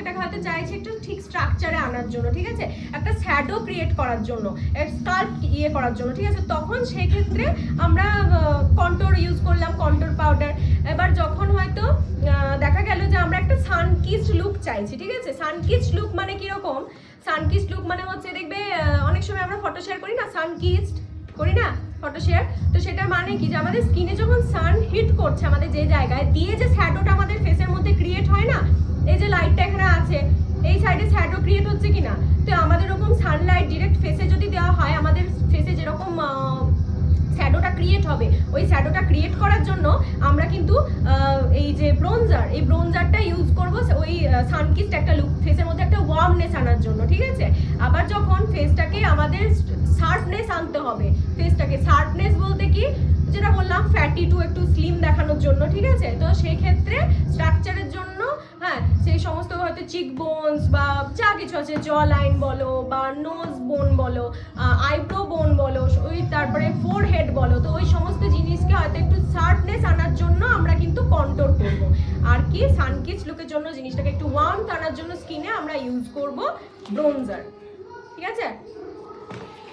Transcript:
এটাকে হয়তো চাইছি একটু ঠিক স্ট্রাকচারে আনার জন্য, ঠিক আছে, একটা শ্যাডো ক্রিয়েট করার জন্য, স্কাল্প করার জন্য, ঠিক আছে। তখন সেই ক্ষেত্রে আমরা কন্ট্যুর ইউজ করলাম, কন্ট্যুর পাউডার। এবার যখন হয়তো দেখা গেল যে আমরা একটা সানকিসড লুক চাইছি, ঠিক আছে। সানকিসড লুক মানে কিরকম? সানকিসড লুক মানে হচ্ছে দেখবে অনেক সময় আমরা ফটো শেয়ার করি না, সানকিসড করি না ফটো শেয়ার। তো সেটার মানে কি যে আমাদের স্কিনে যখন সান হিট করছে আমাদের যে জায়গায় দিয়ে, যে শ্যাডোটা আমাদের ফেসের মধ্যে ক্রিয়েট হয় না, এই যে লাইটটা এখানে আছে, এই সাইডে শ্যাডো ক্রিয়েট হচ্ছে কিনা, তো আমাদের ওরকম সানলাইট ডিরেক্ট ফেসে যদি দেওয়া হয়, আমাদের ফেসে যেরকম শ্যাডোটা ক্রিয়েট হবে, ওই শ্যাডোটা ক্রিয়েট করার জন্য আমরা কিন্তু এই যে ব্রোঞ্জার, এই ব্রোঞ্জারটা ইউজ করব ওই সানকিসড একটা লুক, ফেসের মধ্যে একটা ওয়ার্মনেস আনার জন্য, ঠিক আছে। আবার যখন ফেসটাকে আমাদের শার্পনেস আনতে হবে, ফেসটাকে শার্পনেস বলতে কি, যেটা বললাম ফ্যাটি টু একটু স্লিম দেখানোর জন্য, ঠিক আছে। তো সেই ক্ষেত্রে স্ট্রাকচারের জন্য হ্যাঁ, সেই সমস্ত হয়তো চিক বোনস বা যা কিছু আছে, জ লাইন বলো বা নোজ বোন বলো, আইব্রো বোন বলো, ওই তারপরে ফোর হেড বলো, তো ওই সমস্ত জিনিসকে হয়তো একটু শার্পনেস আনার জন্য আমরা কিন্তু কন্ট্যুর করব। আর কি সানকিসড লুকের জন্য জিনিসটাকে একটু ওয়ার্মথ আনার জন্য স্কিনে আমরা ইউজ করব ব্রোঞ্জার, ঠিক আছে।